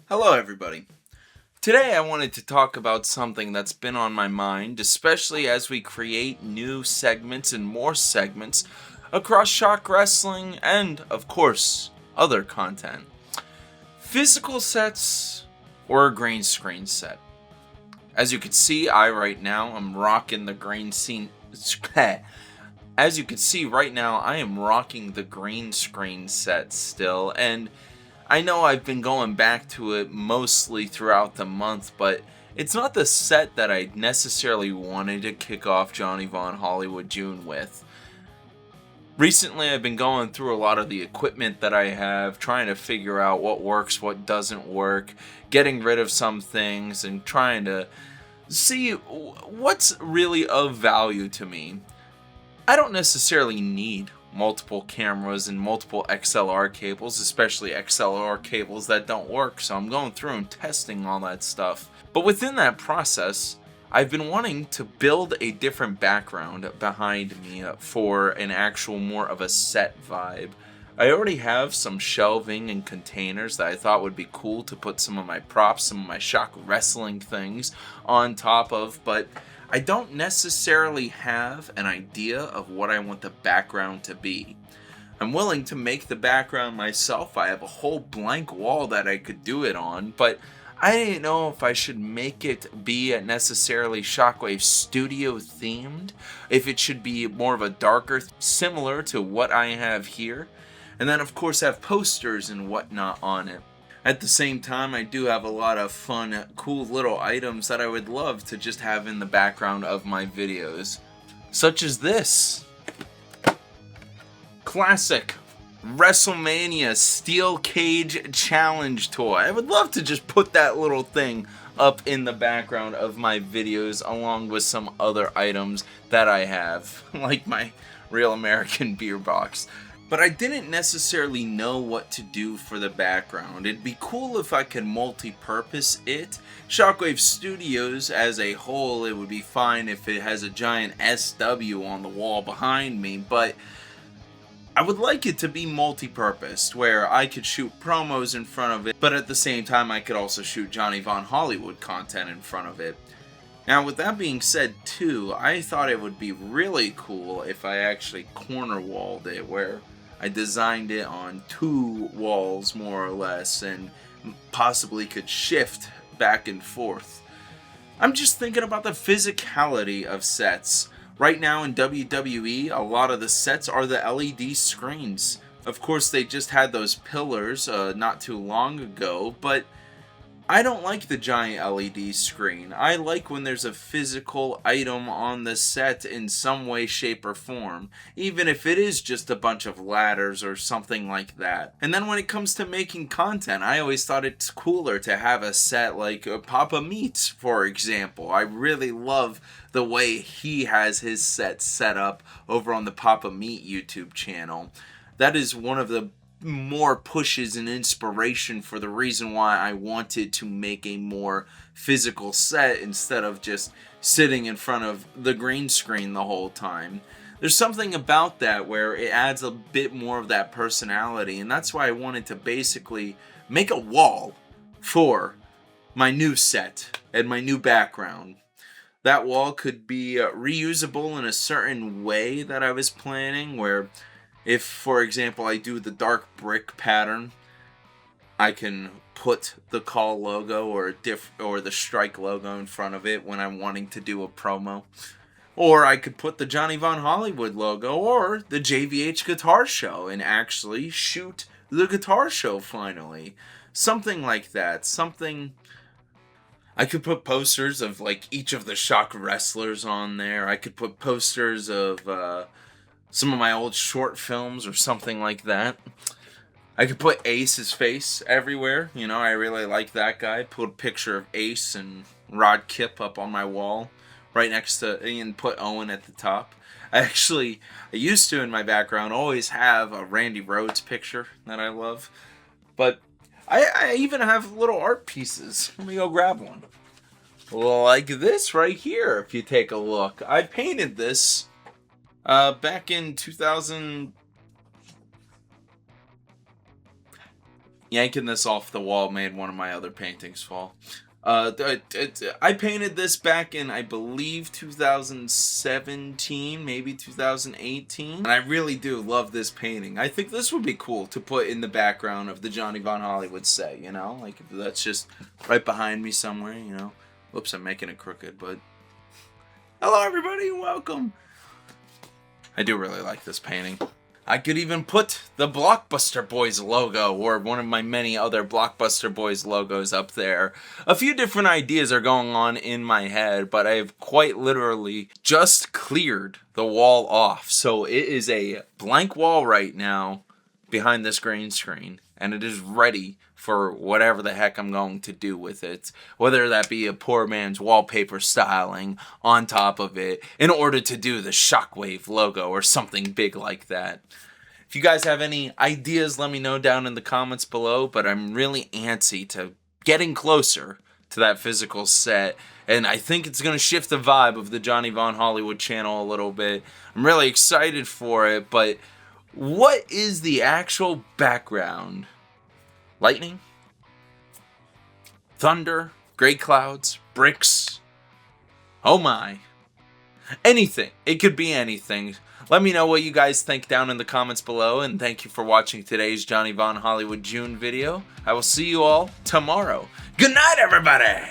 Hello everybody. Today I wanted to talk about something that's been on my mind, especially as we create new segments and more segments across Shock Wrestling and, of course, other content. Physical sets or a green screen set. As you can see, right now I'm rocking the green scene. As you can see right now, I am rocking the green screen set still, and I know I've been going back to it mostly throughout the month, but it's not the set that I necessarily wanted to kick off Johnny Vaughn Hollywood June with. Recently, I've been going through a lot of the equipment that I have, trying to figure out what works, what doesn't work, getting rid of some things, and trying to see what's really of value to me. I don't necessarily need multiple cameras and multiple XLR cables, especially XLR cables that don't work, so I'm going through and testing all that stuff. But within that process, I've been wanting to build a different background behind me for an actual more of a set vibe. I already have some shelving and containers that I thought would be cool to put some of my props, some of my Shock Wrestling things on top of, but I don't necessarily have an idea of what I want the background to be. I'm willing to make the background myself. I have a whole blank wall that I could do it on, but I didn't know if I should make it be necessarily Shockwave Studio themed, if it should be more of a darker, similar to what I have here, and then of course have posters and whatnot on it. At the same time, I do have a lot of fun, cool little items that I would love to just have in the background of my videos. Such as this classic WrestleMania Steel Cage Challenge toy. I would love to just put that little thing up in the background of my videos along with some other items that I have, like my Real American Beer Box. But I didn't necessarily know what to do for the background. It'd be cool if I could multi-purpose it. Shockwave Studios as a whole, it would be fine if it has a giant SW on the wall behind me, but I would like it to be multi-purposed, where I could shoot promos in front of it, but at the same time I could also shoot Johnny Vaughn Hollywood content in front of it. Now, with that being said, too, I thought it would be really cool if I actually corner walled it, where I designed it on two walls, more or less, and possibly could shift back and forth. I'm just thinking about the physicality of sets. Right now in WWE, a lot of the sets are the LED screens. Of course, they just had those pillars not too long ago, but I don't like the giant LED screen. I like when there's a physical item on the set in some way, shape, or form, even if it is just a bunch of ladders or something like that. And then when it comes to making content, I always thought it's cooler to have a set like Papa Meats, for example. I really love the way he has his set set up over on the Papa Meat YouTube channel. That is one of the more pushes and inspiration for the reason why I wanted to make a more physical set instead of just sitting in front of the green screen the whole time. There's something about that where it adds a bit more of that personality, and that's why I wanted to basically make a wall for my new set and my new background. That wall could be reusable in a certain way that I was planning, where if, for example, I do the dark brick pattern, I can put the Call logo or the Strike logo in front of it when I'm wanting to do a promo. Or I could put the Johnny Vaughn Hollywood logo or the JVH Guitar Show and actually shoot the guitar show finally. Something like that. Something... I could put posters of like each of the Shock wrestlers on there. I could put posters of some of my old short films or something like that. I could put Ace's face everywhere. You know, I really like that guy. Put a picture of Ace and Rod Kip up on my wall right next to, and put Owen at the top. I used to in my background always have a Randy Rhoads picture that I love. But I even have little art pieces. Let me go grab one. Like this right here, if you take a look. I painted this back in 2000. yanking this off the wall made one of my other paintings fall. I painted this back in, I believe, 2017, maybe 2018. And I really do love this painting. I think this would be cool to put in the background of the Johnny Vaughn Hollywood set, you know? Like, if that's just right behind me somewhere, you know? Whoops, I'm making it crooked, but... Hello, everybody, and welcome! I do really like this painting. I could even put the Blockbuster Boys logo or one of my many other Blockbuster Boys logos up there. A few different ideas are going on in my head, but I have quite literally just cleared the wall off. So it is a blank wall right now behind this green screen, and it is ready for whatever the heck I'm going to do with it, whether that be a poor man's wallpaper styling on top of it in order to do the Shockwave logo or something big like that. If you guys have any ideas, let me know down in the comments below, but I'm really antsy to getting closer to that physical set, and I think it's going to shift the vibe of the Johnny Vaughn Hollywood channel a little bit. I'm really excited for it, but what is the actual background? Lightning? Thunder? Gray clouds? Bricks? Oh my. Anything. It could be anything. Let me know what you guys think down in the comments below, and thank you for watching today's Johnny Vaughn Hollywood June video. I will see you all tomorrow. Good night, everybody!